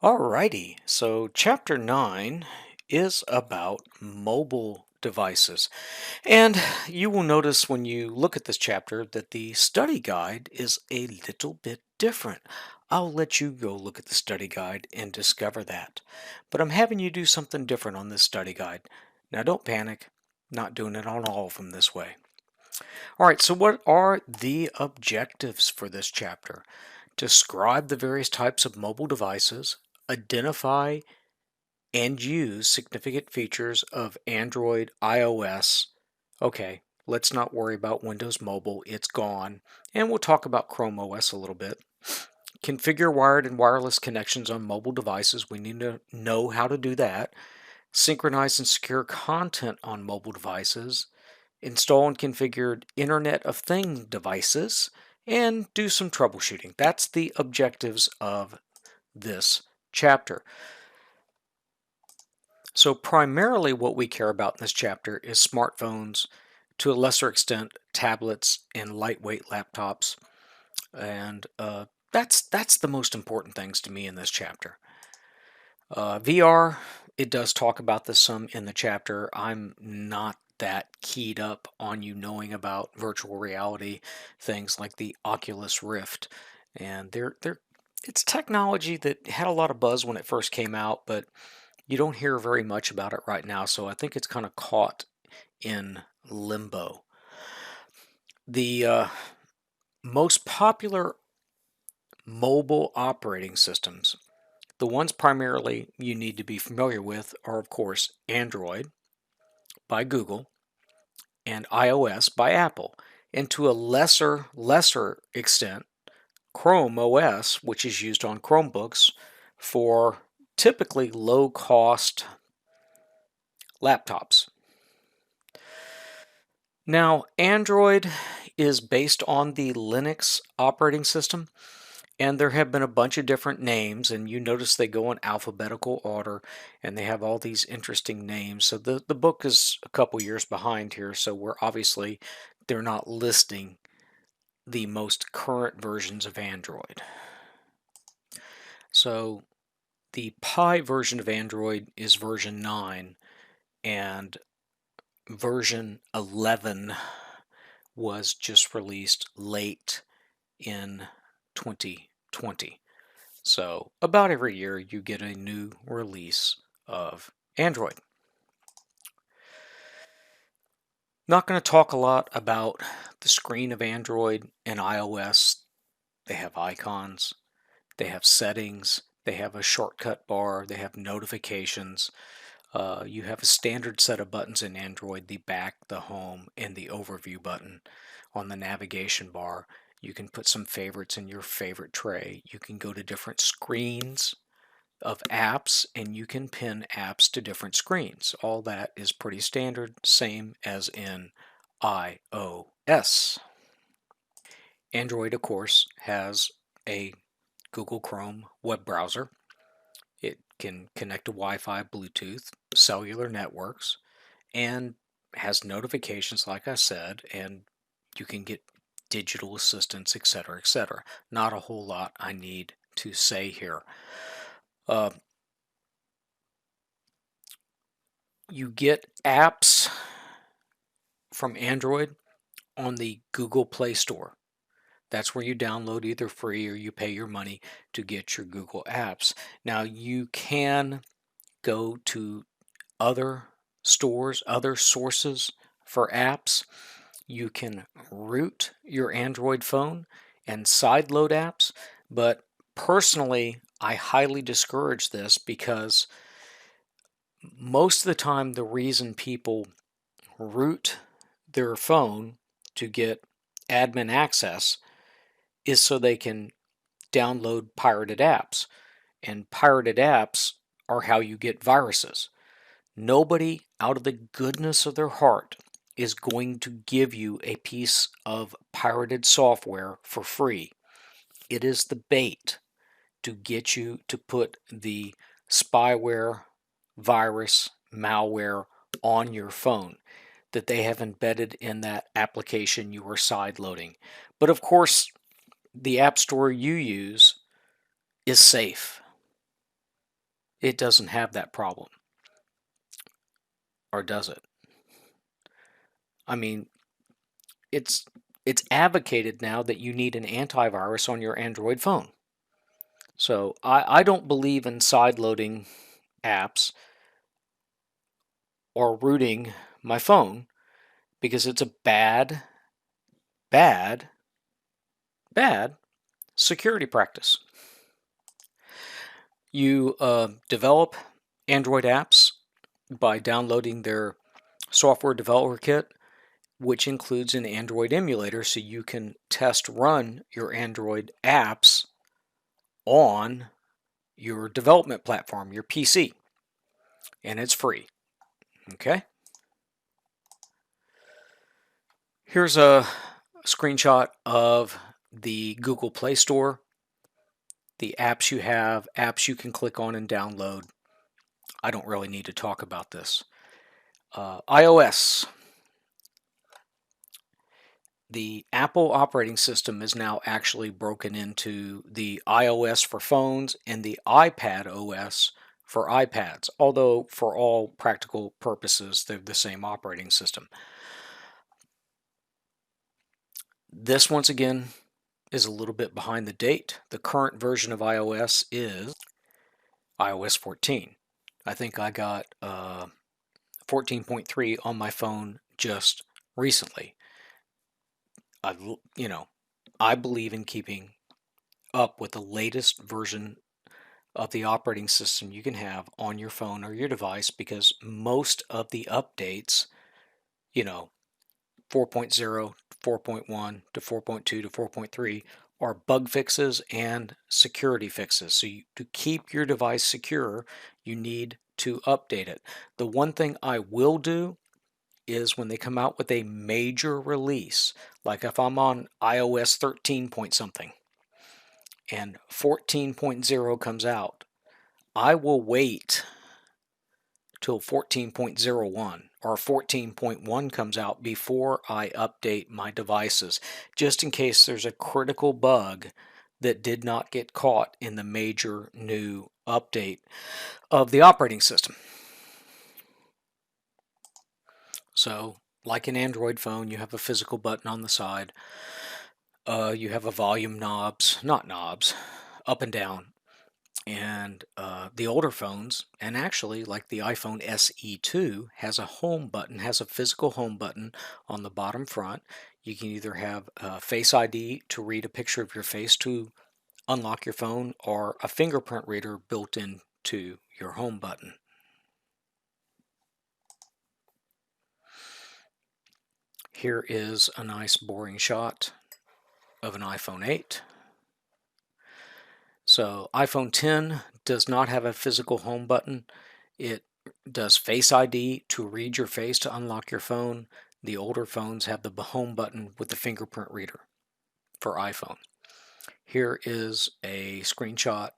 Alrighty, so chapter 9 is about mobile devices. And you will notice when you look at this chapter that the study guide is a little bit different. I'll let you go look at the study guide and discover that. But I'm having you do something different on this study guide. Now don't panic, not doing it on all of them this way. Alright, so what are the objectives for this chapter? Describe the various types of mobile devices, identify and use significant features of Android, iOS. Okay, let's not worry about Windows Mobile, it's gone. And we'll talk about Chrome OS a little bit. Configure wired and wireless connections on mobile devices. We need to know how to do that. Synchronize and secure content on mobile devices. Install and configure Internet of Things devices. And do some troubleshooting. That's the objectives of this chapter. So primarily what we care about in this chapter is smartphones, to a lesser extent tablets and lightweight laptops, and that's the most important things to me in this chapter. VR, it does talk about this some in the chapter. I'm not that keyed up on you knowing about virtual reality, things like the Oculus Rift, and it's technology that had a lot of buzz when it first came out, but you don't hear very much about it right now, so I think it's kind of caught in limbo. The most popular mobile operating systems, the ones primarily you need to be familiar with, are of course Android by Google and iOS by Apple, and to a lesser extent Chrome OS, which is used on Chromebooks for typically low cost laptops. Now, Android is based on the Linux operating system, and there have been a bunch of different names, and you notice they go in alphabetical order, and they have all these interesting names. So the book is a couple years behind here, so they're not listing the most current versions of Android. So the Pi version of Android is version 9, and version 11 was just released late in 2020. So about every year you get a new release of Android. Not going to talk a lot about the screen of Android and iOS. They have icons, they have settings, they have a shortcut bar, they have notifications. You have a standard set of buttons in Android, the back, the home, and the overview button. On the navigation bar, you can put some favorites in your favorite tray. You can go to different screens of apps, and you can pin apps to different screens. All that is pretty standard, same as in iOS. Android, of course, has a Google Chrome web browser. It can connect to Wi-Fi, Bluetooth, cellular networks, and has notifications, like I said, and you can get digital assistants, etc., etc. Not a whole lot I need to say here. You get apps from Android on the Google Play Store. That's where you download either free or you pay your money to get your Google apps. Now you can go to other stores, other sources for apps. You can root your Android phone and sideload apps, but personally, I highly discourage this because most of the time the reason people root their phone to get admin access is so they can download pirated apps. And pirated apps are how you get viruses. Nobody, out of the goodness of their heart, is going to give you a piece of pirated software for free. It is the bait to get you to put the spyware, virus, malware on your phone that they have embedded in that application you are sideloading. But of course, the app store you use is safe. it doesn't have that problem. Or does it? I mean, it's advocated now that you need an antivirus on your Android phone. So I don't believe in sideloading apps or rooting my phone because it's a bad, bad, bad security practice. You develop Android apps by downloading their software developer kit, which includes an Android emulator, so you can test run your Android apps on your development platform, your PC, and it's free. Okay. Here's a screenshot of the Google Play Store, the apps you have, apps you can click on and download. I don't really need to talk about this. iOS. The Apple operating system is now actually broken into the iOS for phones and the iPad OS for iPads, although for all practical purposes, they're the same operating system. This, once again, is a little bit behind the date. The current version of iOS is iOS 14. I think I got 14.3 on my phone just recently. I believe in keeping up with the latest version of the operating system you can have on your phone or your device, because most of the updates, 4.0, 4.1 to 4.2 to 4.3, are bug fixes and security fixes. So to keep your device secure, you need to update it. The one thing I will do is when they come out with a major release, like if I'm on iOS 13 point something and 14.0 comes out, I will wait till 14.01 or 14.1 comes out before I update my devices, just in case there's a critical bug that did not get caught in the major new update of the operating system. So, like an Android phone, you have a physical button on the side. You have a volume not knobs, up and down. And the older phones, and actually like the iPhone SE2, has a home button, has a physical home button on the bottom front. You can either have Face ID to read a picture of your face to unlock your phone, or a fingerprint reader built into your home button. Here is a nice boring shot of an iPhone 8. So iPhone 10 does not have a physical home button. It does Face ID to read your face to unlock your phone. The older phones have the home button with the fingerprint reader for iPhone. Here is a screenshot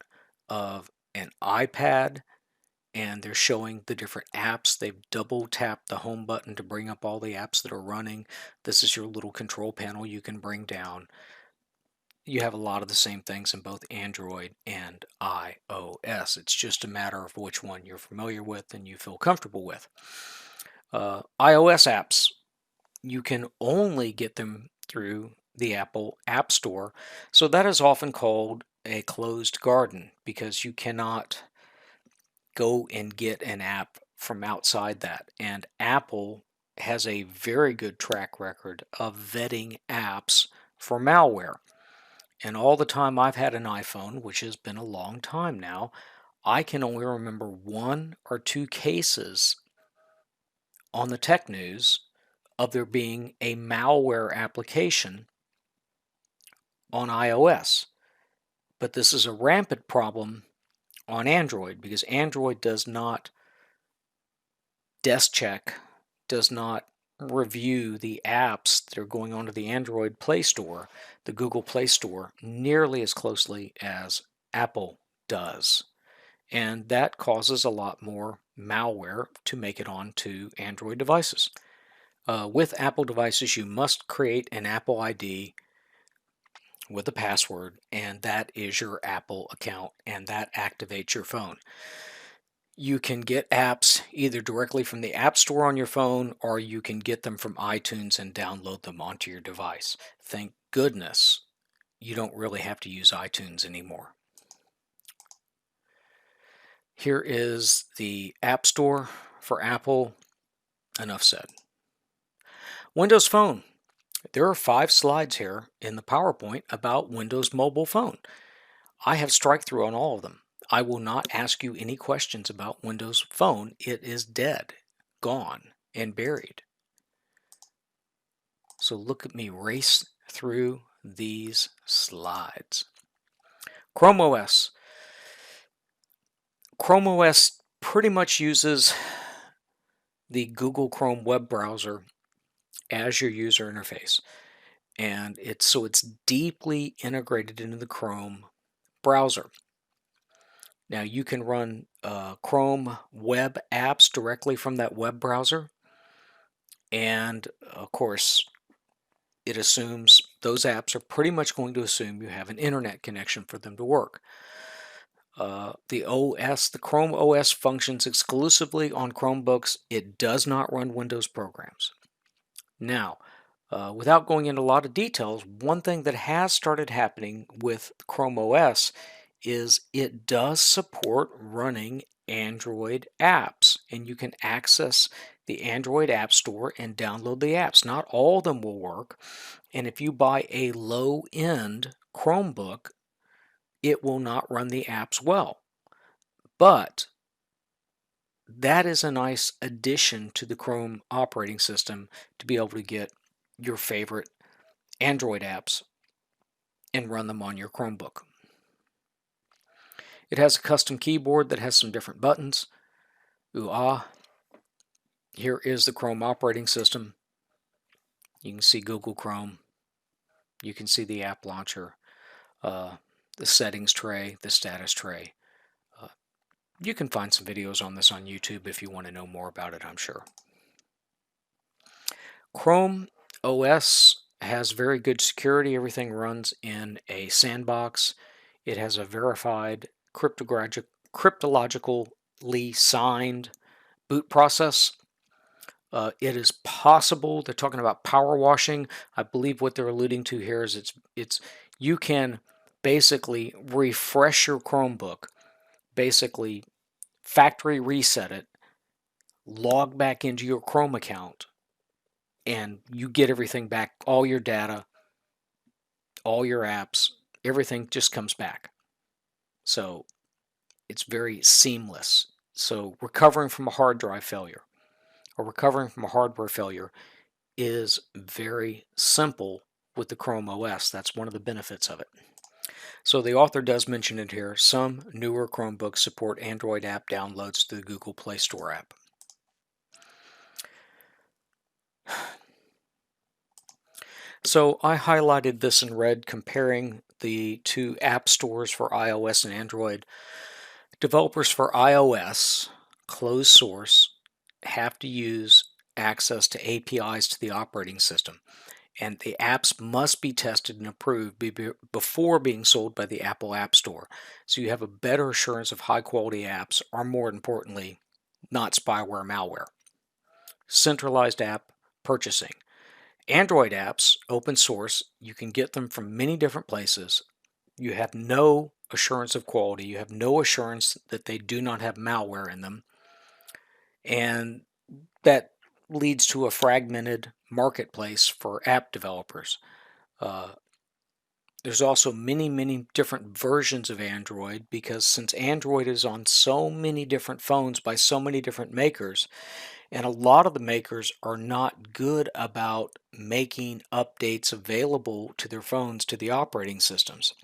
of an iPad, and they're showing the different apps. They've double tapped the home button to bring up all the apps that are running. This is your little control panel you can bring down. You have a lot of the same things in both Android and iOS. It's just a matter of which one you're familiar with and you feel comfortable with. iOS apps, you can only get them through the Apple App Store. So that is often called a closed garden, because you cannot go and get an app from outside that. And Apple has a very good track record of vetting apps for malware. And all the time I've had an iPhone, which has been a long time now, I can only remember 1 or 2 cases on the tech news of there being a malware application on iOS. But this is a rampant problem on Android, because Android does not desk check, does not review the apps that are going onto the Android Play Store, the Google Play Store, nearly as closely as Apple does. And that causes a lot more malware to make it onto Android devices. With Apple devices, you must create an Apple ID with a password, and that is your Apple account, and that activates your phone. You can get apps either directly from the App Store on your phone, or you can get them from iTunes and download them onto your device. Thank goodness you don't really have to use iTunes anymore. Here is the App Store for Apple. Enough said. Windows Phone. There are 5 slides here in the PowerPoint about Windows Mobile Phone. I have strike through on all of them. I will not ask you any questions about Windows Phone. It is dead, gone, and buried. So look at me race through these slides. Chrome OS. Chrome OS pretty much uses the Google Chrome web browser as your user interface. And it's deeply integrated into the Chrome browser. Now you can run Chrome web apps directly from that web browser. And of course, it assumes those apps are pretty much going to assume you have an internet connection for them to work. The Chrome OS functions exclusively on Chromebooks. It does not run Windows programs. Now, without going into a lot of details, one thing that has started happening with Chrome OS is it does support running Android apps, and you can access the Android App Store and download the apps. Not all of them will work, and if you buy a low-end Chromebook, it will not run the apps well. But that is a nice addition to the Chrome operating system to be able to get your favorite Android apps and run them on your Chromebook. It has a custom keyboard that has some different buttons. Here is the Chrome operating system. You can see Google Chrome. You can see the app launcher, the settings tray, the status tray. You can find some videos on this on YouTube if you want to know more about it, I'm sure. Chrome OS has very good security. Everything runs in a sandbox. It has a verified cryptologically signed boot process. It is possible, they're talking about power washing. I believe what they're alluding to here is you can basically refresh your Chromebook, basically factory reset it, log back into your Chrome account, and you get everything back, all your data, all your apps, everything just comes back. So it's very seamless. So recovering from a hard drive failure or recovering from a hardware failure is very simple with the Chrome OS. That's one of the benefits of it. So the author does mention it here. Some newer Chromebooks support Android app downloads through the Google Play Store app. So I highlighted this in red, comparing the two app stores for iOS and Android. Developers for iOS, closed source, have to use access to APIs to the operating system, and the apps must be tested and approved before being sold by the Apple App Store. So you have a better assurance of high quality apps, or more importantly, not spyware, malware. Centralized app purchasing. Android apps, open source, you can get them from many different places. You have no assurance of quality. You have no assurance that they do not have malware in them. And that leads to a fragmented marketplace for app developers. There's also many different versions of Android, because since Android is on so many different phones by so many different makers, and a lot of the makers are not good about making updates available to their phones, to the operating systems.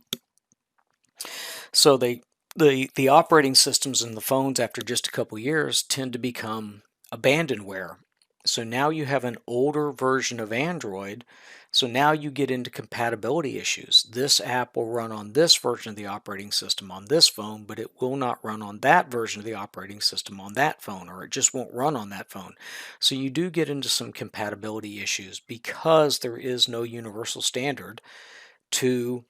So the operating systems in the phones after just a couple years tend to become abandonware. So now you have an older version of Android. So now you get into compatibility issues. This app will run on this version of the operating system on this phone, but it will not run on that version of the operating system on that phone, or it just won't run on that phone. So you do get into some compatibility issues because there is no universal standard to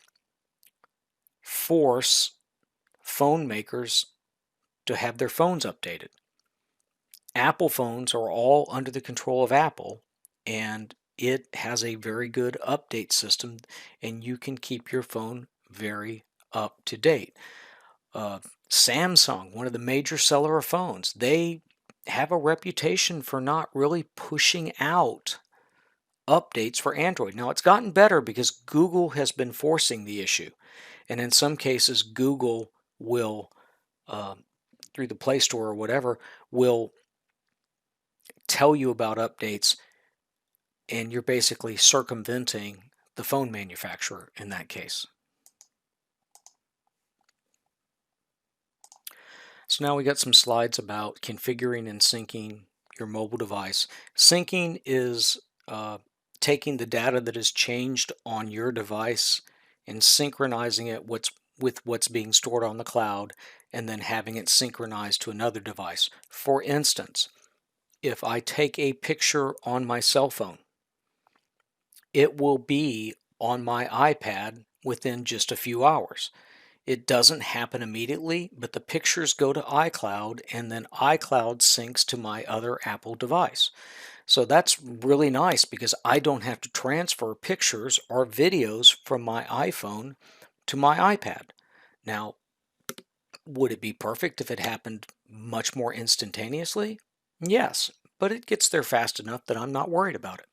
force phone makers to have their phones updated. Apple phones are all under the control of Apple, and it has a very good update system, and you can keep your phone very up to date. Uh, Samsung, one of the major seller of phones, they have a reputation for not really pushing out updates for Android. Now, it's gotten better because Google has been forcing the issue. And in some cases, Google will, uh, through the Play Store or whatever, will tell you about updates, and you're basically circumventing the phone manufacturer in that case. So now we got some slides about configuring and syncing your mobile device. Syncing is taking the data that is changed on your device and synchronizing it with what's being stored on the cloud, and then having it synchronized to another device. For instance, if I take a picture on my cell phone, it will be on my iPad within just a few hours. It doesn't happen immediately, but the pictures go to iCloud, and then iCloud syncs to my other Apple device. So that's really nice because I don't have to transfer pictures or videos from my iPhone to my iPad. Now, would it be perfect if it happened much more instantaneously? Yes, but it gets there fast enough that I'm not worried about it.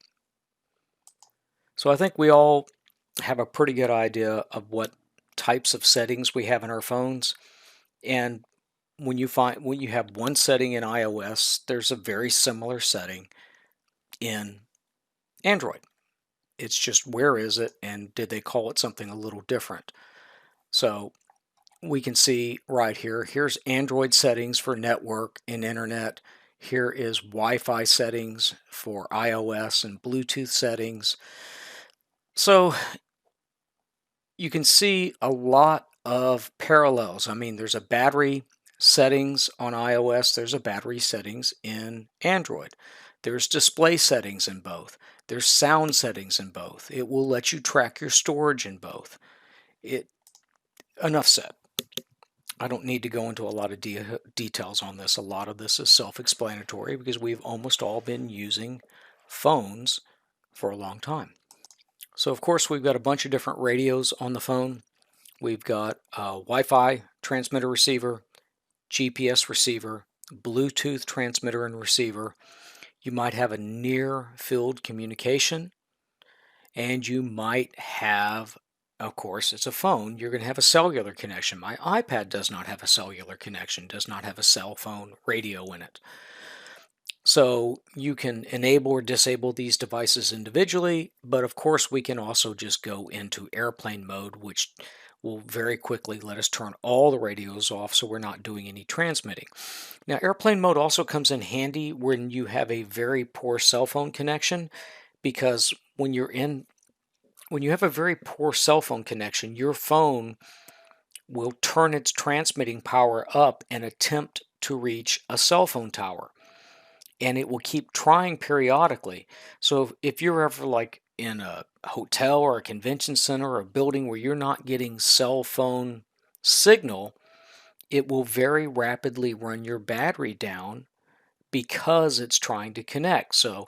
So I think we all have a pretty good idea of what types of settings we have in our phones. And when you have one setting in iOS, there's a very similar setting in Android. It's just, where is it, and did they call it something a little different? So we can see right here, here's Android settings for network and internet. Here is Wi-Fi settings for iOS and Bluetooth settings. So you can see a lot of parallels. I mean, there's a battery settings on iOS, there's a battery settings in Android. There's display settings in both. There's sound settings in both. It will let you track your storage in both. Enough said. I don't need to go into a lot of details on this. A lot of this is self-explanatory because we've almost all been using phones for a long time. So of course we've got a bunch of different radios on the phone. We've got a Wi-Fi transmitter receiver, GPS receiver, Bluetooth transmitter and receiver. You might have a near field communication, and you might have, of course, it's a phone, you're going to have a cellular connection. My iPad does not have a cellular connection, does not have a cell phone radio in it. So you can enable or disable these devices individually, but of course we can also just go into airplane mode, which will very quickly let us turn all the radios off so we're not doing any transmitting. Now, airplane mode also comes in handy when you have a very poor cell phone connection, because when you have a very poor cell phone connection, your phone will turn its transmitting power up and attempt to reach a cell phone tower, and it will keep trying periodically. So if you're ever like in a hotel or a convention center or a building where you're not getting cell phone signal, it will very rapidly run your battery down because it's trying to connect. So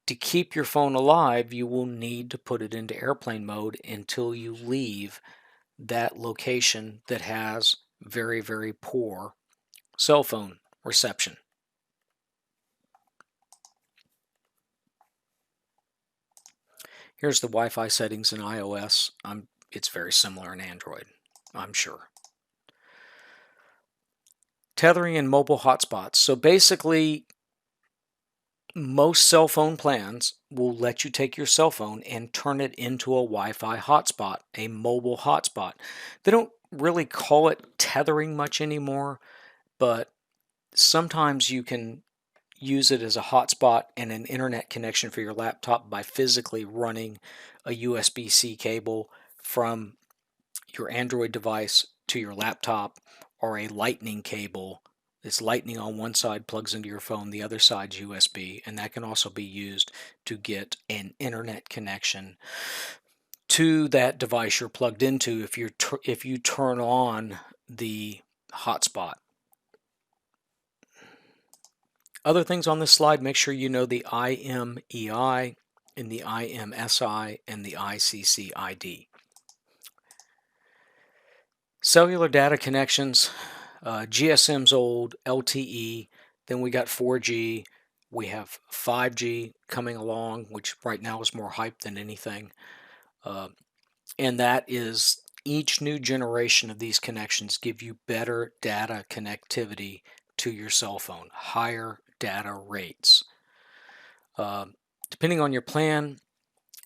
to keep your phone alive, you will need to put it into airplane mode until you leave that location that has very, very poor cell phone reception. Here's the Wi-Fi settings in iOS. It's very similar in Android, I'm sure. Tethering and mobile hotspots. So basically, most cell phone plans will let you take your cell phone and turn it into a Wi-Fi hotspot, a mobile hotspot. They don't really call it tethering much anymore, but sometimes you can use it as a hotspot and an internet connection for your laptop by physically running a USB-C cable from your Android device to your laptop, or a lightning cable. It's lightning on one side, plugs into your phone, the other side's USB, and that can also be used to get an internet connection to that device you're plugged into if you turn on the hotspot. Other things on this slide, make sure you know the IMEI and the IMSI and the ICCID. Cellular data connections, GSM's old, LTE, then we got 4G, we have 5G coming along, which right now is more hype than anything. And that is each new generation of these connections give you better data connectivity to your cell phone, higher data rates. Depending on your plan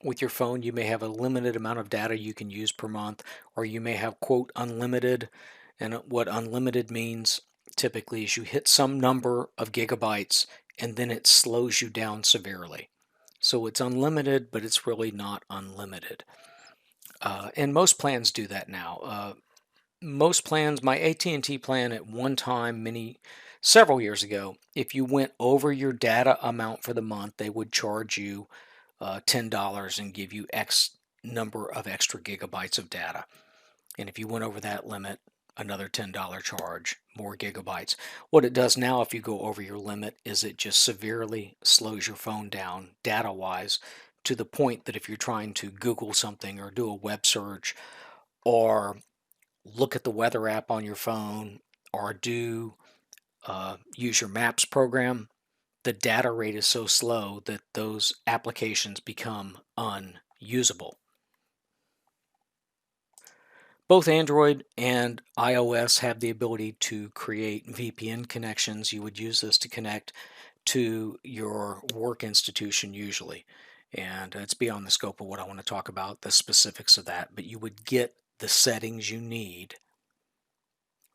with your phone, you may have a limited amount of data you can use per month, or you may have, quote, unlimited. And what unlimited means typically is you hit some number of gigabytes and then it slows you down severely. So it's unlimited, but it's really not unlimited. And most plans do that now. Most plans, my AT&T plan at one time, several years ago, if you went over your data amount for the month, they would charge you $10 and give you X number of extra gigabytes of data. And if you went over that limit, another $10 charge, more gigabytes. What it does now, if you go over your limit, is it just severely slows your phone down data-wise, to the point that if you're trying to Google something or do a web search or look at the weather app on your phone or use your Maps program, the data rate is so slow that those applications become unusable. Both Android and iOS have the ability to create VPN connections. You would use this to connect to your work institution usually. And it's beyond the scope of what I want to talk about, the specifics of that, but you would get the settings you need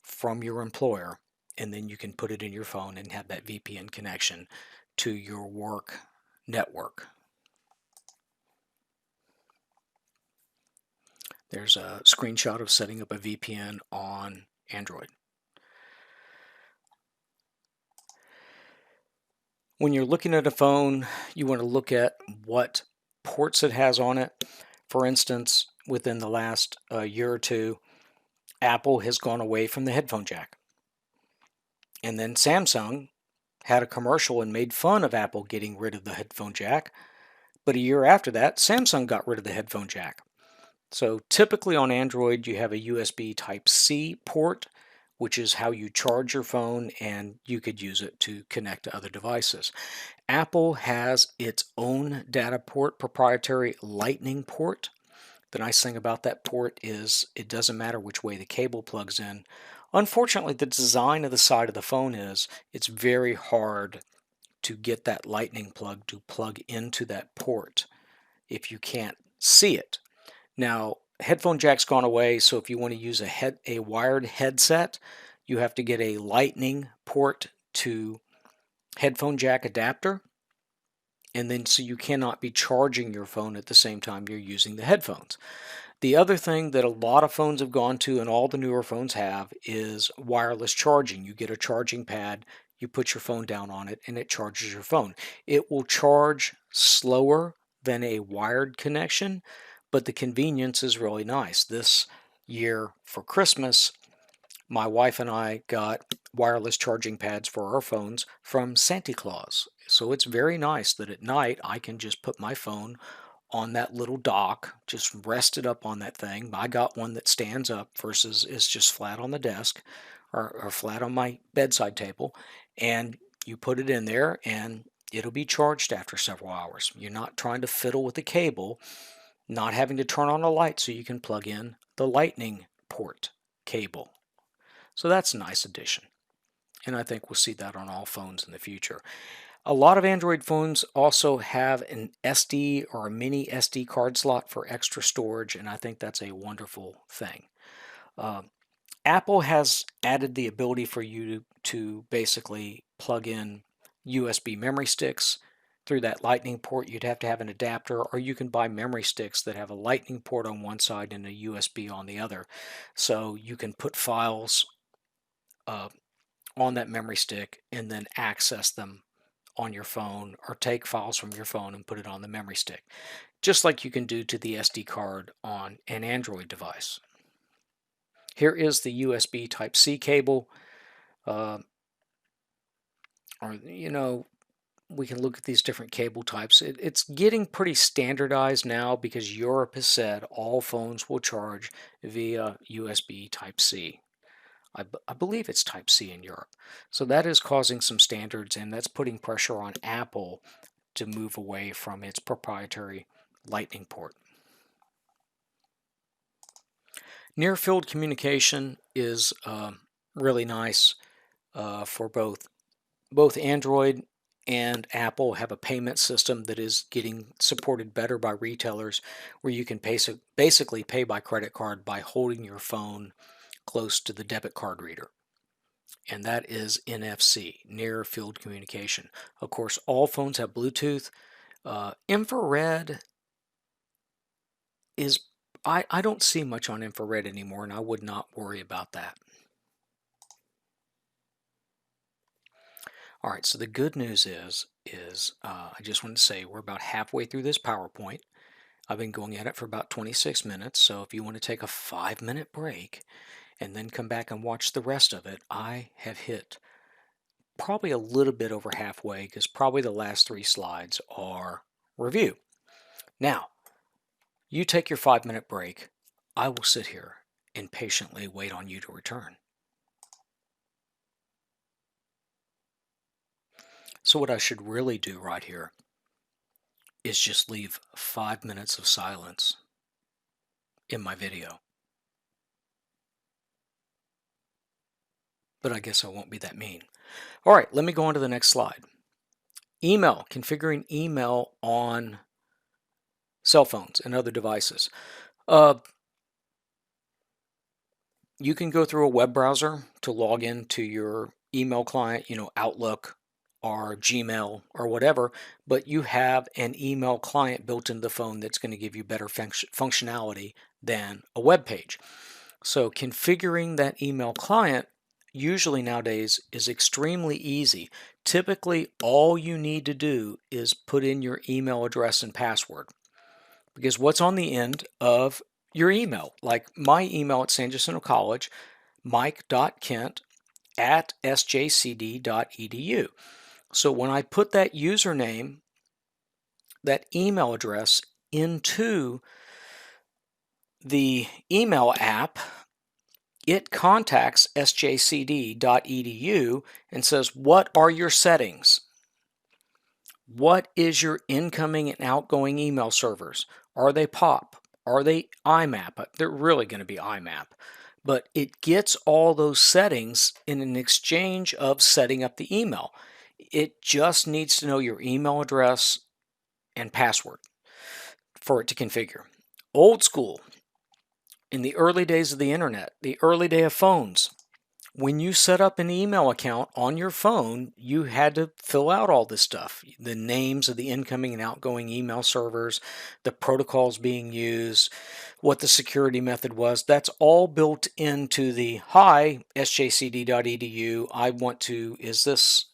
from your employer, and then you can put it in your phone and have that VPN connection to your work network. There's a screenshot of setting up a VPN on Android. When you're looking at a phone, you want to look at what ports it has on it. For instance, within the last year or two, Apple has gone away from the headphone jack. And then Samsung had a commercial and made fun of Apple getting rid of the headphone jack. But a year after that, Samsung got rid of the headphone jack. So typically on Android, you have a USB Type-C port, which is how you charge your phone, and you could use it to connect to other devices. Apple has its own data port, proprietary Lightning port. The nice thing about that port is it doesn't matter which way the cable plugs in. Unfortunately, the design of the side of the phone is it's very hard to get that Lightning plug to plug into that port if you can't see it. Now, headphone jack's gone away, so if you want to use a wired headset, you have to get a Lightning port to headphone jack adapter, and then so you cannot be charging your phone at the same time you're using the headphones. The other thing that a lot of phones have gone to, and all the newer phones have, is wireless charging. You get a charging pad, you put your phone down on it, and it charges your phone. It will charge slower than a wired connection, but the convenience is really nice. This year for Christmas, my wife and I got wireless charging pads for our phones from Santa Claus. So it's very nice that at night I can just put my phone on that little dock, just rest it up on that thing. I got one that stands up versus is just flat on the desk or flat on my bedside table. And you put it in there and it'll be charged after several hours. You're not trying to fiddle with the cable, not having to turn on a light so you can plug in the Lightning port cable. So that's a nice addition. And I think we'll see that on all phones in the future. A lot of Android phones also have an SD or a mini SD card slot for extra storage, and I think that's a wonderful thing. Apple has added the ability for you to basically plug in USB memory sticks through that Lightning port. You'd have to have an adapter, or you can buy memory sticks that have a Lightning port on one side and a USB on the other. So you can put files on that memory stick and then access them on your phone, or take files from your phone and put it on the memory stick, just like you can do to the SD card on an Android device. Here is the USB Type-C cable. or we can look at these different cable types. It's getting pretty standardized now because Europe has said all phones will charge via USB Type-C. I believe it's Type-C in Europe. So that is causing some standards, and that's putting pressure on Apple to move away from its proprietary Lightning port. Near field communication is really nice for both Android and Apple have a payment system that is getting supported better by retailers, where you can basically pay by credit card by holding your phone close to the debit card reader. And that is NFC, near field communication. Of course, all phones have Bluetooth. Infrared is, I don't see much on infrared anymore, and I would not worry about that. All right, so the good news is I just wanted to say we're about halfway through this PowerPoint. I've been going at it for about 26 minutes, so if you want to take a 5-minute break and then come back and watch the rest of it, I have hit probably a little bit over halfway, because probably the last 3 slides are review. Now, you take your 5-minute break. I will sit here and patiently wait on you to return. So what I should really do right here is just leave 5 minutes of silence in my video. But I guess I won't be that mean. All right, let me go on to the next slide. Email, configuring email on cell phones and other devices. You can go through a web browser to log into your email client, Outlook or Gmail or whatever, but you have an email client built into the phone that's going to give you better functionality than a web page. So configuring that email client usually nowadays is extremely easy. Typically, all you need to do is put in your email address and password, because what's on the end of your email, like my email at San Jacinto College, mike.kent@sjcd.edu. So when I put that username, that email address, into the email app, it contacts sjcd.edu and says, what are your settings? What is your incoming and outgoing email servers? Are they POP? Are they IMAP? They're really going to be IMAP. But it gets all those settings in an exchange of setting up the email. It just needs to know your email address and password for it to configure. Old school, in the early days of the internet, the early day of phones, when you set up an email account on your phone, you had to fill out all this stuff. The names of the incoming and outgoing email servers, the protocols being used, what the security method was. That's all built into the hi, sjcd.edu.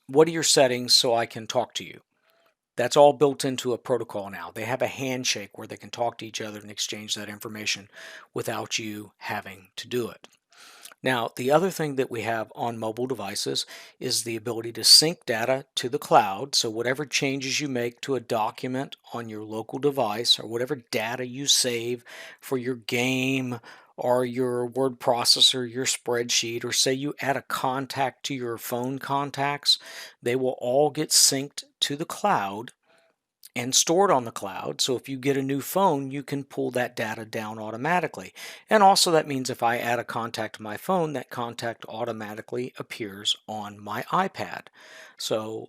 What are your settings so I can talk to you? That's all built into a protocol now. They have a handshake where they can talk to each other and exchange that information without you having to do it. Now, the other thing that we have on mobile devices is the ability to sync data to the cloud. So whatever changes you make to a document on your local device, or whatever data you save for your game or your word processor, your spreadsheet, or say you add a contact to your phone contacts, they will all get synced to the cloud and stored on the cloud. So if you get a new phone, you can pull that data down automatically. And also that means if I add a contact to my phone, that contact automatically appears on my iPad. So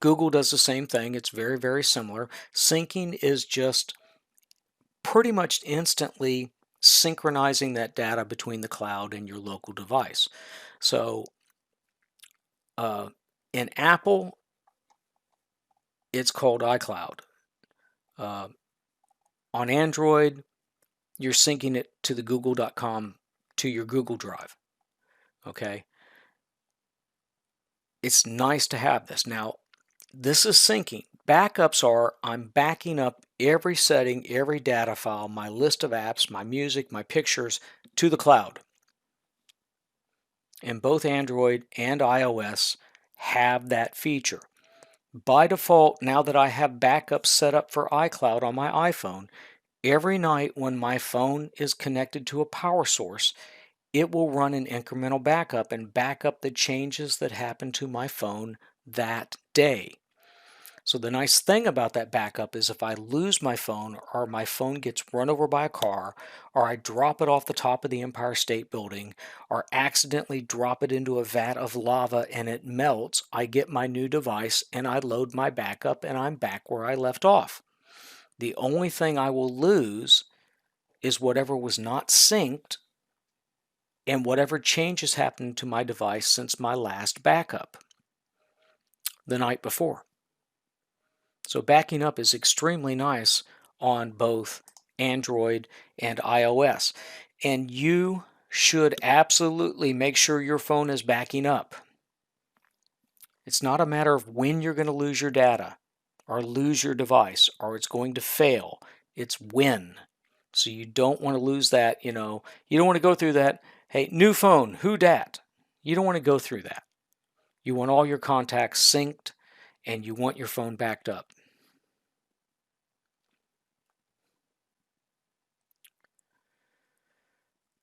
Google does the same thing. It's very, very similar. Syncing is just pretty much instantly synchronizing that data between the cloud and your local device. So in Apple, it's called iCloud. On Android, you're syncing it to the google.com, to your Google Drive. Okay. It's nice to have this. Now, this is syncing. Backups are, I'm backing up every setting, every data file, my list of apps, my music, my pictures, to the cloud. In both Android and iOS, have that feature. By default, now that I have backups set up for iCloud on my iPhone, every night when my phone is connected to a power source, it will run an incremental backup and back up the changes that happen to my phone that day. So the nice thing about that backup is if I lose my phone or my phone gets run over by a car or I drop it off the top of the Empire State Building or accidentally drop it into a vat of lava and it melts, I get my new device and I load my backup and I'm back where I left off. The only thing I will lose is whatever was not synced and whatever changes happened to my device since my last backup the night before. So backing up is extremely nice on both Android and iOS. And you should absolutely make sure your phone is backing up. It's not a matter of when you're going to lose your data or lose your device or it's going to fail. It's when. So you don't want to lose that, you don't want to go through that, hey, new phone, who dat? You don't want to go through that. You want all your contacts synced and you want your phone backed up.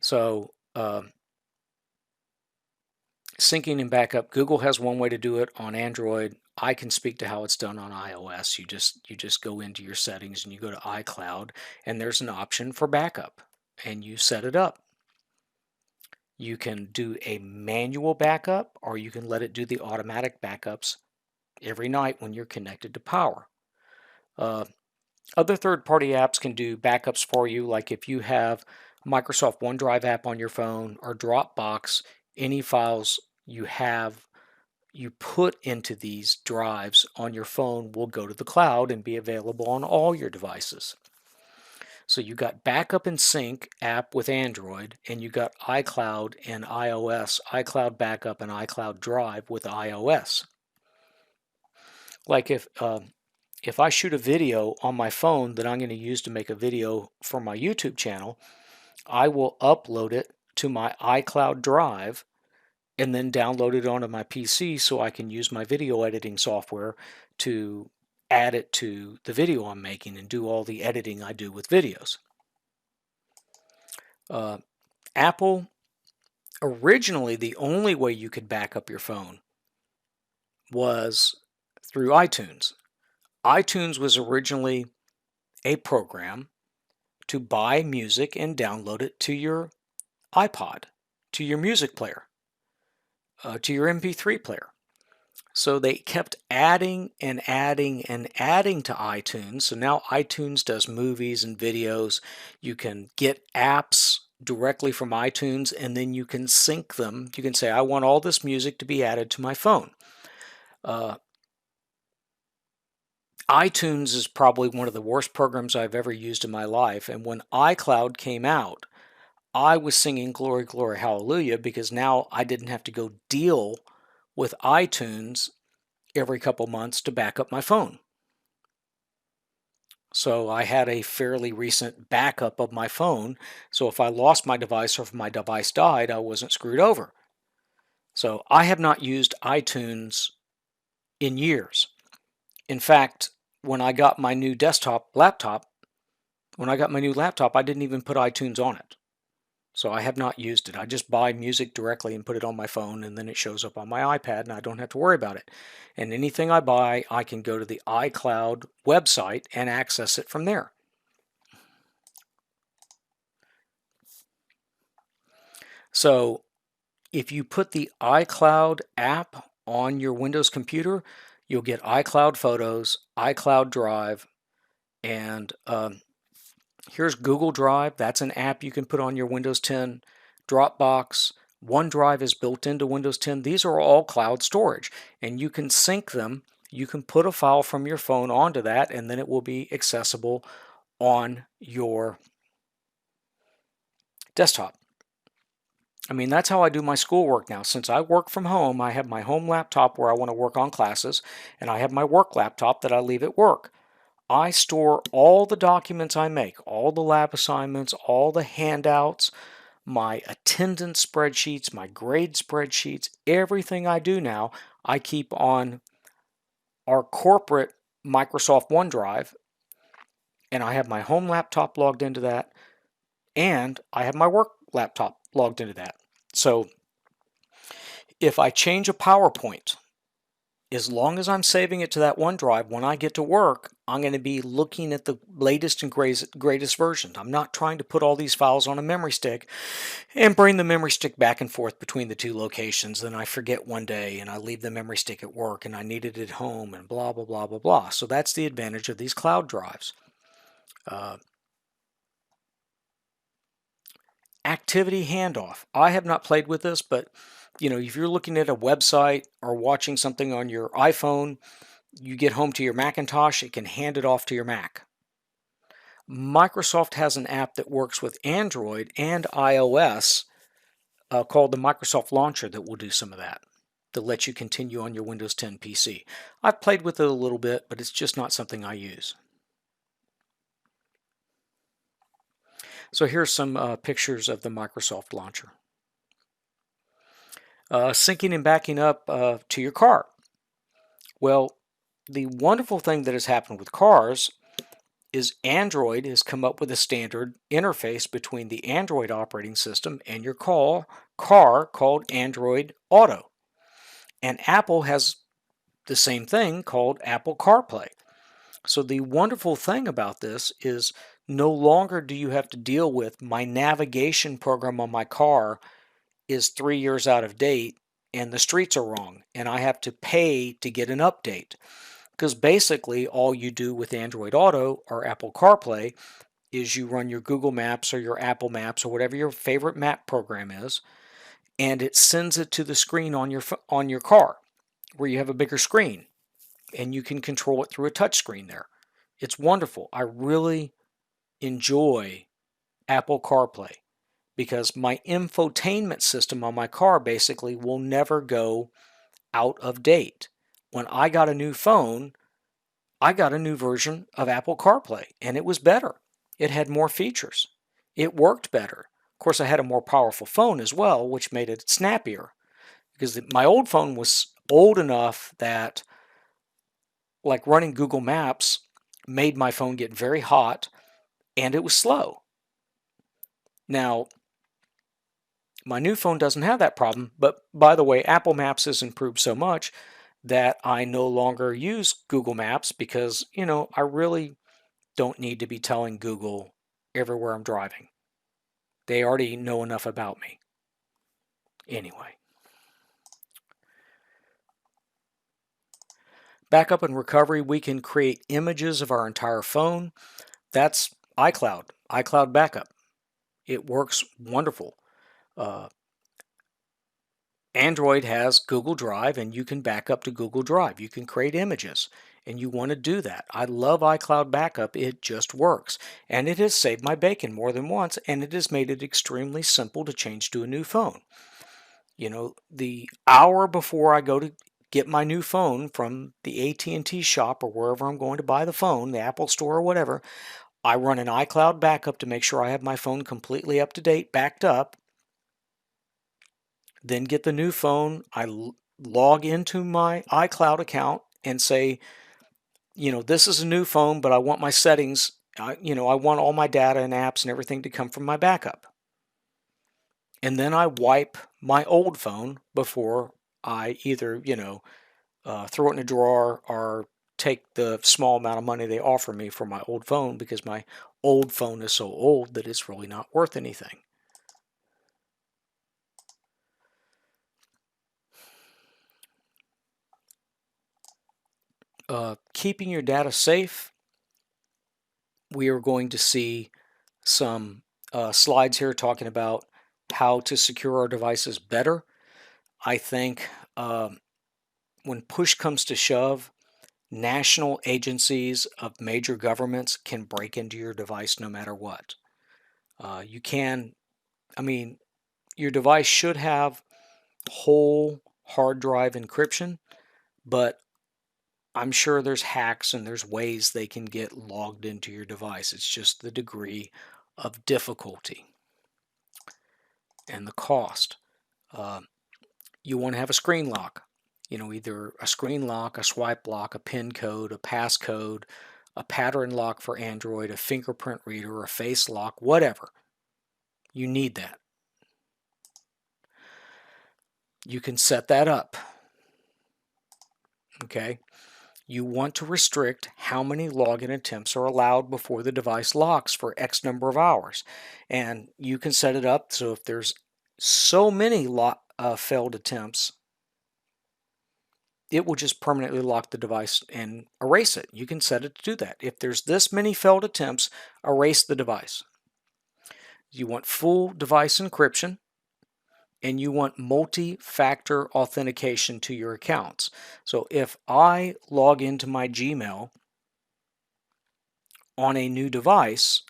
So syncing and backup, Google has one way to do it on Android. I can speak to how it's done on iOS. You just go into your settings and you go to iCloud and there's an option for backup and you set it up. You can do a manual backup or you can let it do the automatic backups every night when you're connected to power. Other third-party apps can do backups for you, like if you have Microsoft OneDrive app on your phone or Dropbox, any files you put into these drives on your phone will go to the cloud and be available on all your devices. So you got backup and sync app with Android, and you got iCloud and iOS, iCloud backup and iCloud drive with iOS. Like if I shoot a video on my phone that I'm going to use to make a video for my YouTube channel, I will upload it to my iCloud drive and then download it onto my PC so I can use my video editing software to add it to the video I'm making and do all the editing I do with videos. Apple, originally the only way you could back up your phone was through iTunes. iTunes was originally a program to buy music and download it to your iPod, to your music player, to your MP3 player. So they kept adding and adding and adding to iTunes. So now iTunes does movies and videos. You can get apps directly from iTunes and then you can sync them. You can say, I want all this music to be added to my phone. iTunes is probably one of the worst programs I've ever used in my life. And when iCloud came out, I was singing glory, glory, hallelujah, because now I didn't have to go deal with iTunes every couple months to back up my phone. So I had a fairly recent backup of my phone. So if I lost my device or if my device died, I wasn't screwed over. So I have not used iTunes in years. In fact, when I got my new laptop, I didn't even put iTunes on it. So I have not used it. I just buy music directly and put it on my phone and then it shows up on my iPad and I don't have to worry about it. And anything I buy, I can go to the iCloud website and access it from there. So if you put the iCloud app on your Windows computer, you'll get iCloud Photos, iCloud Drive, and here's Google Drive. That's an app you can put on your Windows 10. Dropbox, OneDrive is built into Windows 10. These are all cloud storage, and you can sync them. You can put a file from your phone onto that, and then it will be accessible on your desktop. I mean, that's how I do my schoolwork now. Since I work from home, I have my home laptop where I want to work on classes, and I have my work laptop that I leave at work. I store all the documents I make, all the lab assignments, all the handouts, my attendance spreadsheets, my grade spreadsheets, everything I do now, I keep on our corporate Microsoft OneDrive, and I have my home laptop logged into that, and I have my work laptop logged into that. So if I change a PowerPoint, as long as I'm saving it to that OneDrive, when I get to work, I'm going to be looking at the latest and greatest version. I'm not trying to put all these files on a memory stick and bring the memory stick back and forth between the two locations. Then I forget one day and I leave the memory stick at work and I need it at home and blah, blah, blah, blah, blah. So that's the advantage of these cloud drives. Activity handoff. I have not played with this, but if you're looking at a website or watching something on your iPhone, you get home to your Macintosh, it can hand it off to your Mac. Microsoft has an app that works with Android and iOS called the Microsoft Launcher that will do some of that lets you continue on your Windows 10 PC. I've played with it a little bit, but it's just not something I use. So here's some pictures of the Microsoft Launcher. Syncing and backing up to your car. Well, the wonderful thing that has happened with cars is Android has come up with a standard interface between the Android operating system and your car called Android Auto. And Apple has the same thing called Apple CarPlay. So the wonderful thing about this is no longer do you have to deal with my navigation program on my car is 3 years out of date and the streets are wrong and I have to pay to get an update. Because basically all you do with Android Auto or Apple CarPlay is you run your Google Maps or your Apple Maps or whatever your favorite map program is, and it sends it to the screen on your car where you have a bigger screen and you can control it through a touch screen there. It's wonderful. I really enjoy Apple CarPlay because my infotainment system on my car basically will never go out of date. When I got a new phone, I got a new version of Apple CarPlay and it was better. It had more features. It worked better. Of course, I had a more powerful phone as well, which made it snappier because my old phone was old enough that like running Google Maps made my phone get very hot and it was slow. Now, my new phone doesn't have that problem, but by the way, Apple Maps has improved so much that I no longer use Google Maps because, I really don't need to be telling Google everywhere I'm driving. They already know enough about me. Anyway. Backup and recovery, we can create images of our entire phone. That's iCloud backup. It works wonderful. Android has Google Drive and you can back up to Google Drive. You can create images and you want to do that. I love iCloud backup. It just works. And it has saved my bacon more than once and it has made it extremely simple to change to a new phone. The hour before I go to get my new phone from the AT&T shop or wherever I'm going to buy the phone, the Apple store or whatever, I run an iCloud backup to make sure I have my phone completely up to date, backed up. Then get the new phone. I log into my iCloud account and say, this is a new phone, but I want my settings, I want all my data and apps and everything to come from my backup. And then I wipe my old phone before I either, throw it in a drawer or take the small amount of money they offer me for my old phone because my old phone is so old that it's really not worth anything. Keeping your data safe, we are going to see some slides here talking about how to secure our devices better. I think when push comes to shove, national agencies of major governments can break into your device no matter what. Your device should have whole hard drive encryption, but I'm sure there's hacks and there's ways they can get logged into your device. It's just the degree of difficulty and the cost. You want to have a screen lock. either a screen lock, a swipe lock, a PIN code, a passcode, a pattern lock for Android, a fingerprint reader, a face lock, whatever. You need that. You can set that up. Okay. You want to restrict how many login attempts are allowed before the device locks for X number of hours. And you can set it up so if there's so many failed attempts, it will just permanently lock the device and erase it. You can set it to do that. If there's this many failed attempts, erase the device. You want full device encryption, and you want multi-factor authentication to your accounts. So if I log into my Gmail on a new device,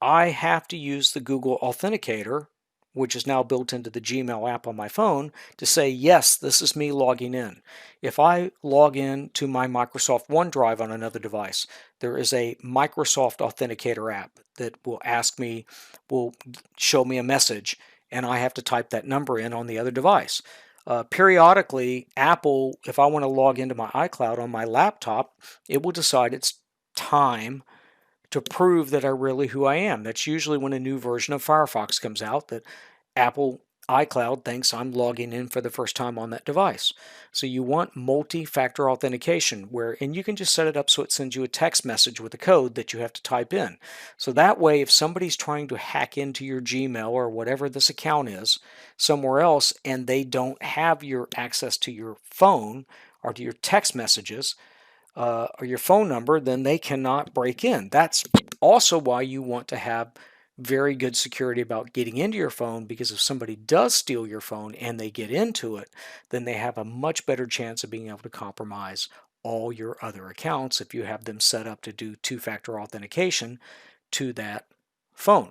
I have to use the Google Authenticator, which is now built into the Gmail app on my phone, to say, yes, this is me logging in. If I log in to my Microsoft OneDrive on another device, there is a Microsoft Authenticator app that will show me a message, and I have to type that number in on the other device. Periodically, Apple, if I want to log into my iCloud on my laptop, it will decide it's time to prove that I'm really who I am. That's usually when a new version of Firefox comes out that Apple iCloud thinks I'm logging in for the first time on that device. So you want multi-factor authentication and you can just set it up so it sends you a text message with a code that you have to type in. So that way, if somebody's trying to hack into your Gmail or whatever this account is somewhere else and they don't have your access to your phone or to your text messages, or your phone number, then they cannot break in. That's also why you want to have very good security about getting into your phone, because if somebody does steal your phone and they get into it, then they have a much better chance of being able to compromise all your other accounts if you have them set up to do two-factor authentication to that phone.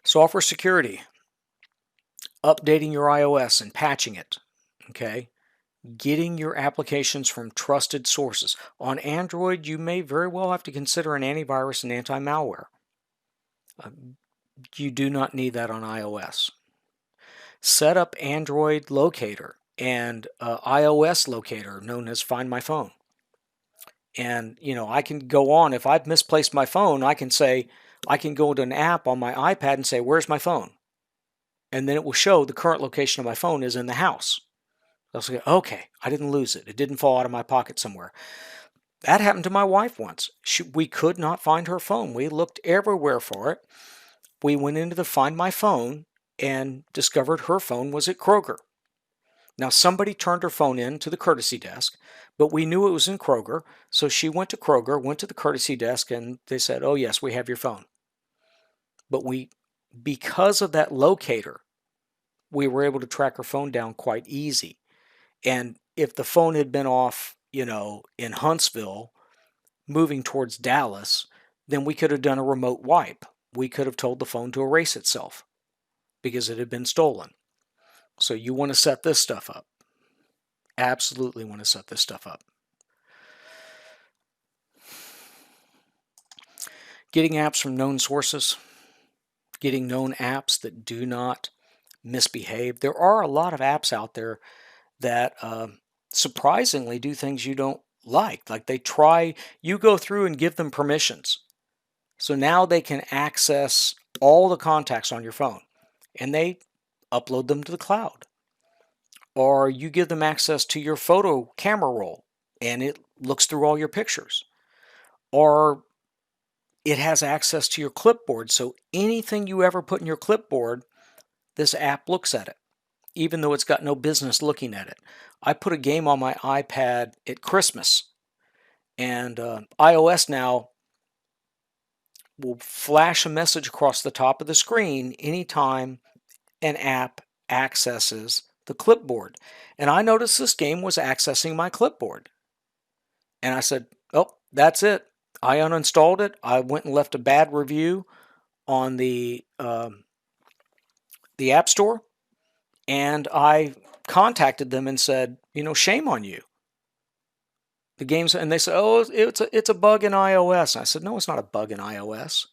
Software security. Updating your iOS and patching it. Okay. Getting your applications from trusted sources. On Android, you may very well have to consider an antivirus and anti-malware. You do not need that on iOS. Set up Android Locator and iOS Locator, known as Find My Phone. And, I can go on. If I've misplaced my phone, I can go to an app on my iPad and say, where's my phone? And then it will show the current location of my phone is in the house. I'll say, okay, I didn't lose it. It didn't fall out of my pocket somewhere. That happened to my wife once. We could not find her phone. We looked everywhere for it. We went into the Find My Phone and discovered her phone was at Kroger. Now, somebody turned her phone in to the courtesy desk, but we knew it was in Kroger. So she went to Kroger, went to the courtesy desk, and they said, oh, yes, we have your phone. But because of that locator, we were able to track her phone down quite easy. And if the phone had been off, in Huntsville, moving towards Dallas, then we could have done a remote wipe. We could have told the phone to erase itself because it had been stolen. So you want to set this stuff up. Absolutely want to set this stuff up. Getting apps from known sources. Getting known apps that do not misbehave. There are a lot of apps out there that surprisingly do things you don't like. Like you go through and give them permissions. So now they can access all the contacts on your phone and they upload them to the cloud. Or you give them access to your photo camera roll and it looks through all your pictures. Or it has access to your clipboard. So anything you ever put in your clipboard, this app looks at it, even though it's got no business looking at it. I put a game on my iPad at Christmas, and iOS now will flash a message across the top of the screen anytime an app accesses the clipboard. And I noticed this game was accessing my clipboard. And I said, oh, that's it. I uninstalled it. I went and left a bad review on the App Store. And I contacted them and said, shame on you. The game's, and they said, oh, it's a bug in iOS. And I said, no, it's not a bug in iOS.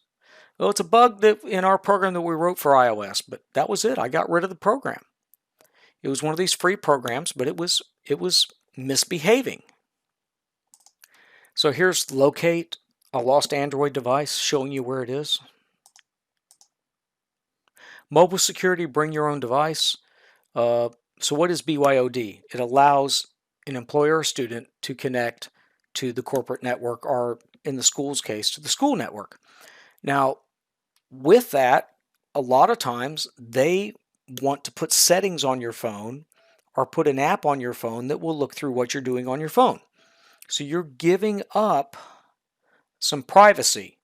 Oh, it's a bug in our program that we wrote for iOS. But that was it. I got rid of the program. It was one of these free programs, but it was misbehaving. So here's locate a lost Android device, showing you where it is. Mobile security, bring your own device. So what is BYOD? It allows an employer or student to connect to the corporate network, or in the school's case, to the school network. Now, with that, a lot of times they want to put settings on your phone or put an app on your phone that will look through what you're doing on your phone. So you're giving up some privacy.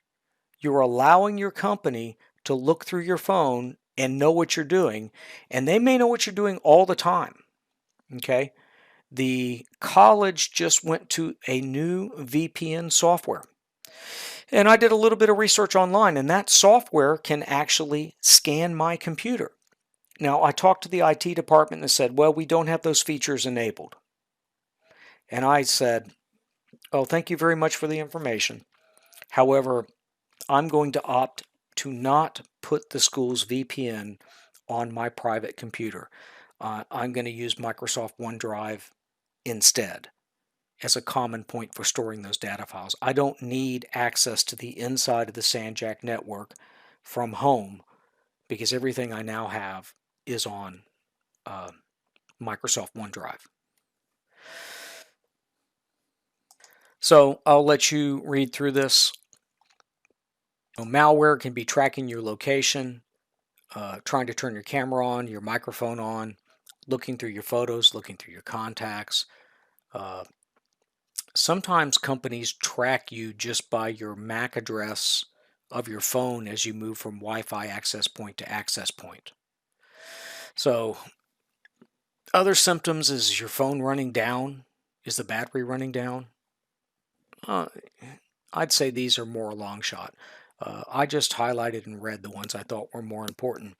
You're allowing your company to look through your phone and know what you're doing, and they may know what you're doing all the time. Okay? The college just went to a new VPN software. And I did a little bit of research online, and that software can actually scan my computer. Now, I talked to the IT department and said, well, we don't have those features enabled. And I said, oh, thank you very much for the information. However, I'm going to opt to not put the school's VPN on my private computer. I'm going to use Microsoft OneDrive instead as a common point for storing those data files. I don't need access to the inside of the Sanjak network from home, because everything I now have is on Microsoft OneDrive. So I'll let you read through this. Malware can be tracking your location, trying to turn your camera on, your microphone on, looking through your photos, looking through your contacts. Sometimes companies track you just by your MAC address of your phone as you move from Wi-Fi access point to access point. So other symptoms is your phone running down. Is the battery running down? I'd say these are more a long shot. I just highlighted and read the ones I thought were more important,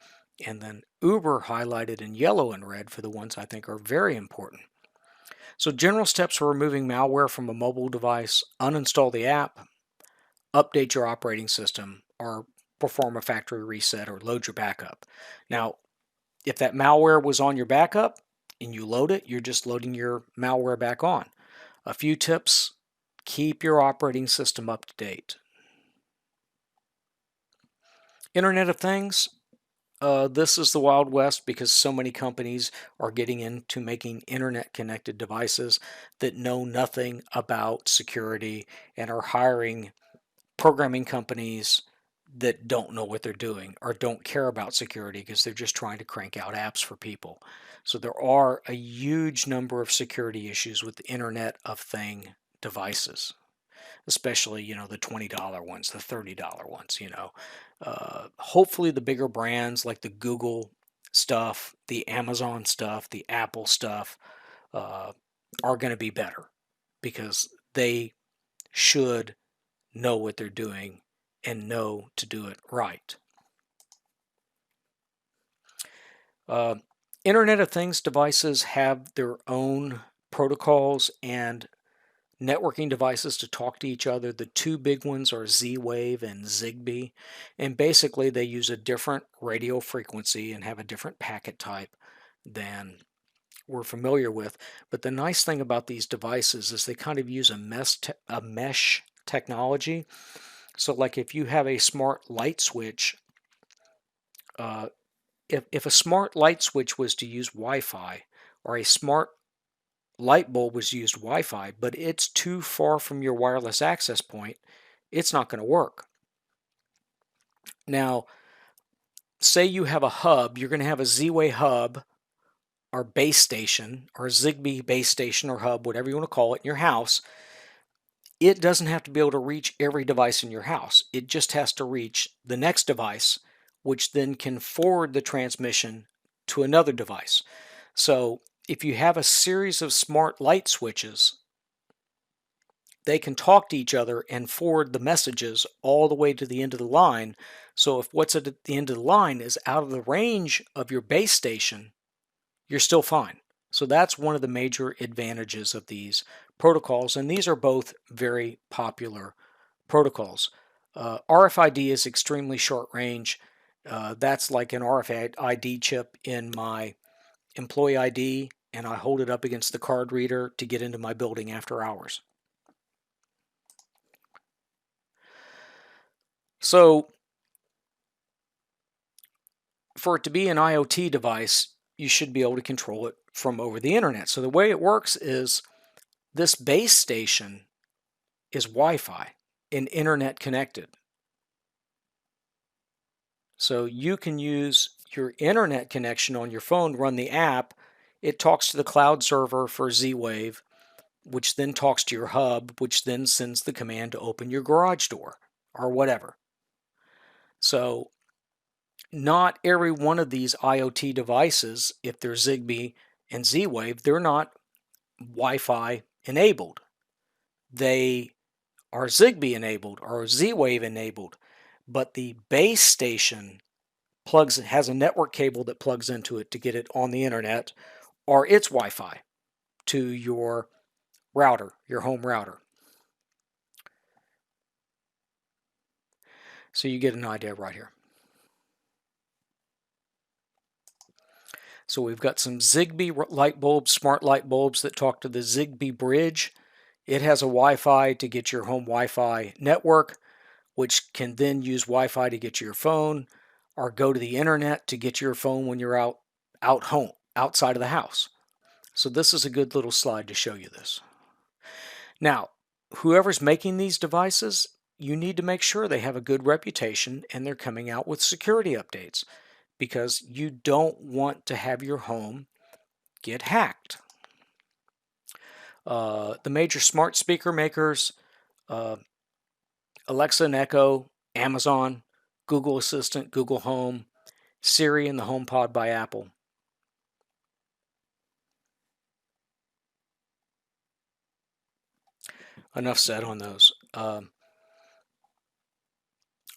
and then Uber highlighted in yellow and red for the ones I think are very important. So general steps for removing malware from a mobile device: uninstall the app, update your operating system, or perform a factory reset or load your backup. Now, if that malware was on your backup and you load it, you're just loading your malware back on. A few tips: keep your operating system up to date. Internet of Things. This is the Wild West because so many companies are getting into making internet connected devices that know nothing about security and are hiring programming companies that don't know what they're doing or don't care about security because they're just trying to crank out apps for people. So there are a huge number of security issues with the Internet of Thing devices, especially, the $20 ones, the $30 ones. Hopefully the bigger brands like the Google stuff, the Amazon stuff, the Apple stuff are going to be better because they should know what they're doing and know to do it right. Internet of Things devices have their own protocols and networking devices to talk to each other. The two big ones are Z-Wave and Zigbee, and basically they use a different radio frequency and have a different packet type than we're familiar with. But the nice thing about these devices is they kind of use a mesh technology. So like if you have a smart light switch, if a smart light switch was to use Wi-Fi, or a smart light bulb was used Wi-Fi, but it's too far from your wireless access point, it's not going to work. Now, say you have a hub, you're going to have a Z-Wave hub or base station or a Zigbee base station or hub, whatever you want to call it, in your house. It doesn't have to be able to reach every device in your house. It just has to reach the next device, which then can forward the transmission to another device. So if you have a series of smart light switches, they can talk to each other and forward the messages all the way to the end of the line. So if what's at the end of the line is out of the range of your base station, you're still fine. So that's one of the major advantages of these protocols, and these are both very popular protocols. RFID is extremely short range. That's like an RFID chip in my employee ID and I hold it up against the card reader to get into my building after hours. So for it to be an IoT device, you should be able to control it from over the internet. So the way it works is this base station is Wi-Fi and internet connected. So you can use your internet connection on your phone, run the app. It talks to the cloud server for Z-Wave, which then talks to your hub, which then sends the command to open your garage door or whatever. So not every one of these IoT devices, if they're Zigbee and Z-Wave, they're not Wi-Fi enabled. They are Zigbee enabled or Z-Wave enabled, but the base station has a network cable that plugs into it to get it on the internet, or it's Wi-Fi to your router, your home router. So you get an idea right here. So we've got some Zigbee light bulbs, smart light bulbs that talk to the Zigbee bridge. It has a Wi-Fi to get your home Wi-Fi network, which can then use Wi-Fi to get to your phone, or go to the internet to get to your phone when you're out home, outside of the house. So this is a good little slide to show you this. Now, whoever's making these devices, you need to make sure they have a good reputation and they're coming out with security updates, because you don't want to have your home get hacked. The major smart speaker makers, Alexa and Echo, Amazon, Google Assistant, Google Home, Siri and the HomePod by Apple. Enough said on those.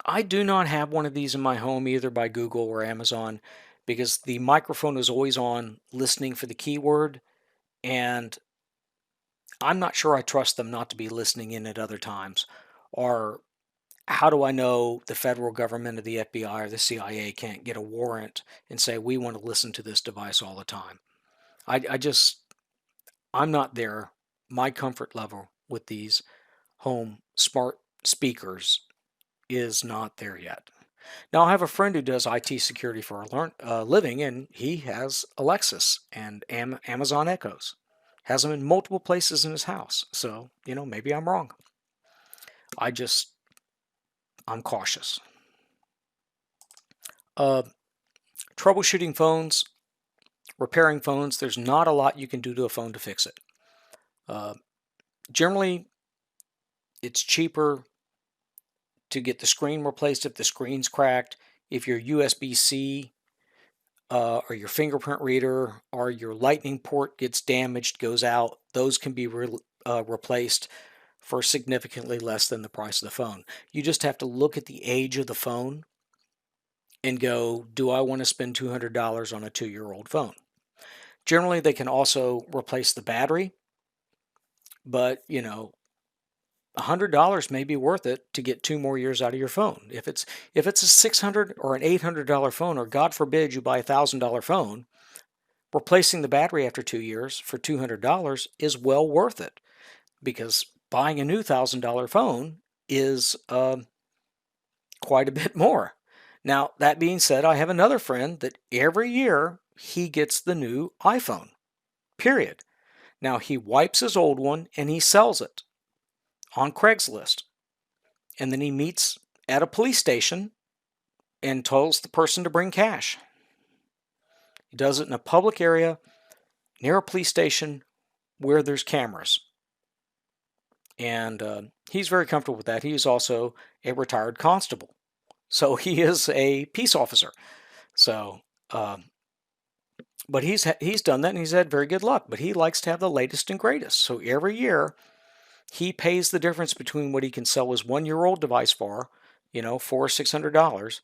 I do not have one of these in my home, either by Google or Amazon, because the microphone is always on listening for the keyword, and I'm not sure I trust them not to be listening in at other times. Or how do I know the federal government or the FBI or the CIA can't get a warrant and say, we want to listen to this device all the time? I'm not there. My comfort level with these home smart speakers is not there yet. Now, I have a friend who does IT security for a living, and he has Alexis and Amazon Echoes. Has them in multiple places in his house. So, maybe I'm wrong. I'm cautious. Troubleshooting phones, repairing phones, there's not a lot you can do to a phone to fix it. Generally, it's cheaper to get the screen replaced if the screen's cracked. If your USB-C or your fingerprint reader or your lightning port gets damaged, goes out, those can be replaced for significantly less than the price of the phone. You just have to look at the age of the phone and go, do I want to spend $200 on a 2-year-old phone? Generally, they can also replace the battery, but $100 may be worth it to get 2 more years out of your phone. If it's a $600 or an $800 phone, or God forbid you buy a $1,000 phone, replacing the battery after 2 years for $200 is well worth it, because buying a new $1,000 phone is quite a bit more. Now, that being said, I have another friend that every year he gets the new iPhone, period. Now, he wipes his old one and he sells it on Craigslist. And then he meets at a police station and tells the person to bring cash. He does it in a public area near a police station where there's cameras. And he's very comfortable with that. He is also a retired constable. So he is a peace officer. So, but he's done that and he's had very good luck. But he likes to have the latest and greatest. So every year he pays the difference between what he can sell his 1-year-old device for, $400 or $600,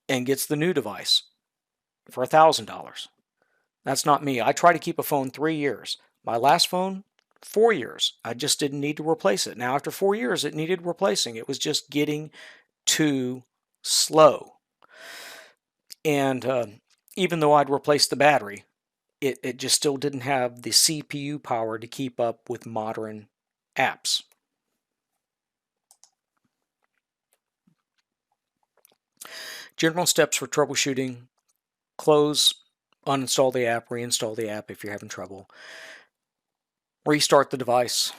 and gets the new device for $1,000. That's not me. I try to keep a phone 3 years. My last phone, 4 years. I just didn't need to replace it. Now, after 4 years, it needed replacing. It was just getting too slow. And even though I'd replaced the battery, it just still didn't have the CPU power to keep up with modern apps. General steps for troubleshooting: close, uninstall the app, reinstall the app if you're having trouble. Restart the device,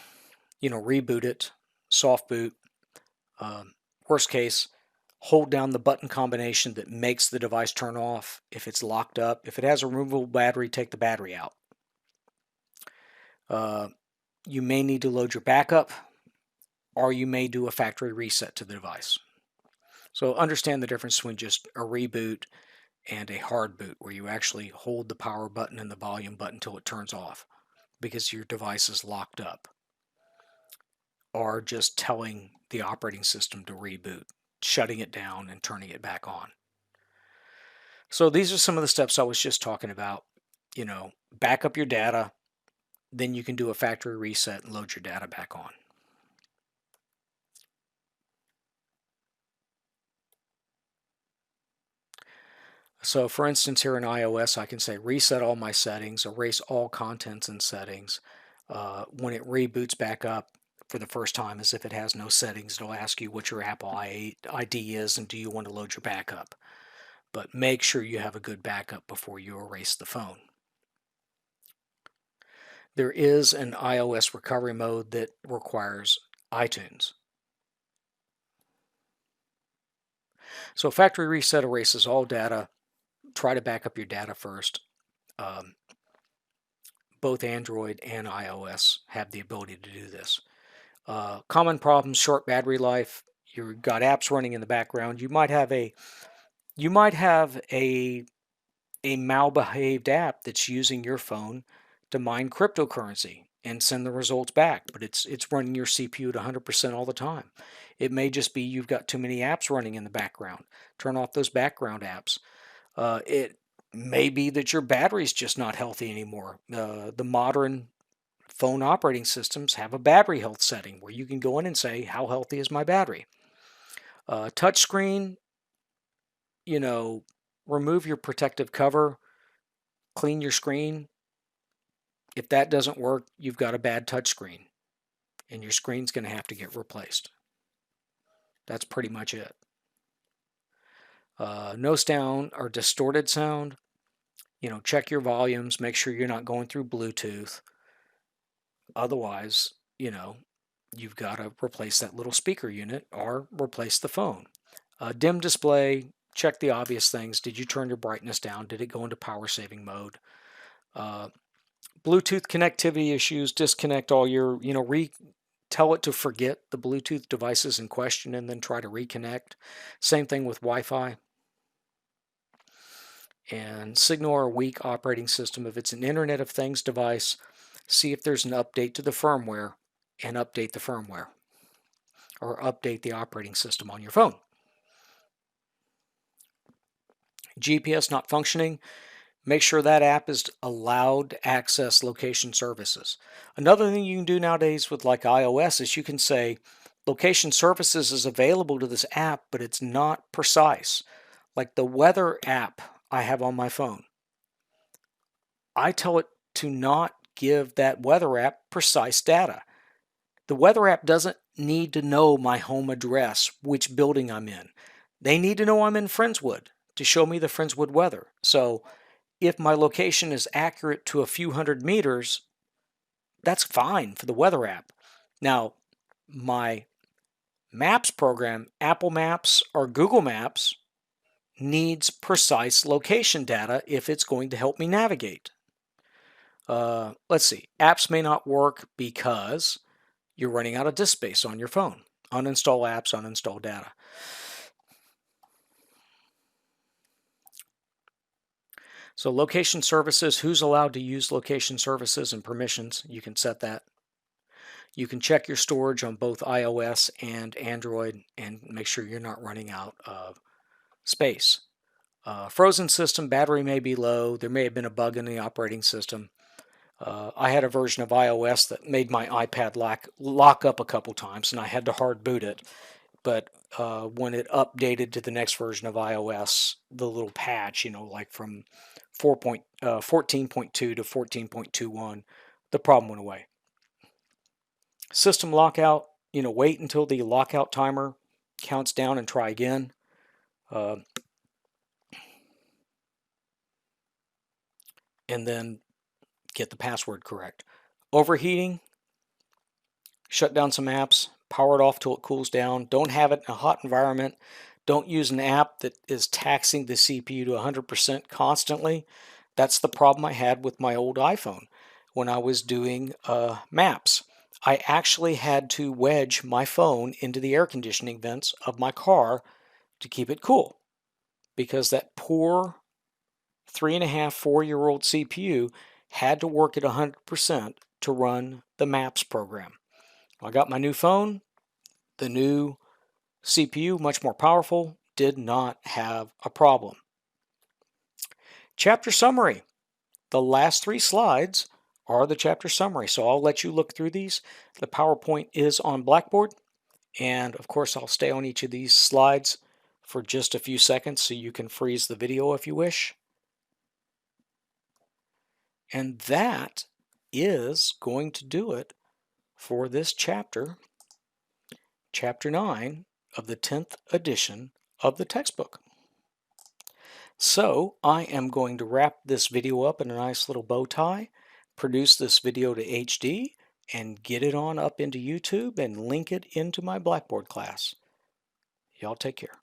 reboot it, soft boot. Worst case, hold down the button combination that makes the device turn off if it's locked up. If it has a removable battery, take the battery out. You may need to load your backup, or you may do a factory reset to the device. So understand the difference between just a reboot and a hard boot, where you actually hold the power button and the volume button until it turns off because your device is locked up, or just telling the operating system to reboot, shutting it down and turning it back on. So these are some of the steps I was just talking about. Back up your data, then you can do a factory reset and load your data back on. So for instance, here in iOS, I can say reset all my settings, erase all contents and settings. When it reboots back up for the first time, as if it has no settings, it'll ask you what your Apple ID is and do you want to load your backup. But make sure you have a good backup before you erase the phone. There is an iOS recovery mode that requires iTunes. So factory reset erases all data. Try to back up your data first. Both Android and iOS have the ability to do this. Common problems: short battery life. You've got apps running in the background. You might have a malbehaved app that's using your phone to mine cryptocurrency and send the results back, but it's running your CPU at 100% all the time. It may just be you've got too many apps running in the background. Turn off those background apps. It may be that your battery's just not healthy anymore. The modern phone operating systems have a battery health setting where you can go in and say, how healthy is my battery? Touchscreen, remove your protective cover, clean your screen. If that doesn't work, you've got a bad touchscreen, and your screen's going to have to get replaced. That's pretty much it. No sound or distorted sound. Check your volumes. Make sure you're not going through Bluetooth. Otherwise, you've got to replace that little speaker unit or replace the phone. Dim display. Check the obvious things. Did you turn your brightness down? Did it go into power saving mode? Bluetooth connectivity issues. Disconnect all your, tell it to forget the Bluetooth devices in question and then try to reconnect. Same thing with Wi-Fi. And signal or weak operating system. If it's an Internet of Things device, see if there's an update to the firmware and update the firmware, or update the operating system on your phone. GPS not functioning. Make sure that app is allowed to access location services. Another thing you can do nowadays with like iOS is you can say location services is available to this app, but it's not precise. Like the weather app I have on my phone, I tell it to not give that weather app precise data. The weather app doesn't need to know my home address, which building I'm in. They need to know I'm in Friendswood to show me the Friendswood weather. So if my location is accurate to a few hundred meters, that's fine for the weather app. Now, my Maps program, Apple Maps or Google Maps, needs precise location data if it's going to help me navigate. Let's see. Apps may not work because you're running out of disk space on your phone. Uninstall apps, uninstall data. So location services, who's allowed to use location services and permissions, you can set that. You can check your storage on both iOS and Android and make sure you're not running out of space. Frozen system, battery may be low. There may have been a bug in the operating system. I had a version of iOS that made my iPad lock up a couple times, and I had to hard boot it. But when it updated to the next version of iOS, the little patch, like from 14.2 to 14.21, the problem went away. System lockout, wait until the lockout timer counts down and try again. And then get the password correct. Overheating, shut down some apps, power it off till it cools down. Don't have it in a hot environment. Don't use an app that is taxing the CPU to 100% constantly. That's the problem I had with my old iPhone when I was doing maps. I actually had to wedge my phone into the air conditioning vents of my car to keep it cool, because that poor 3.5, 4-year-old CPU had to work at 100% to run the maps program. I got my new phone, the new CPU, much more powerful, did not have a problem. Chapter summary. The last 3 slides are the chapter summary, so I'll let you look through these. The PowerPoint is on Blackboard, and of course I'll stay on each of these slides for just a few seconds so you can freeze the video if you wish. And that is going to do it for this chapter, Chapter 9 of the 10th edition of the textbook. So I am going to wrap this video up in a nice little bow tie, produce this video to HD, and get it on up into YouTube and link it into my Blackboard class. Y'all take care.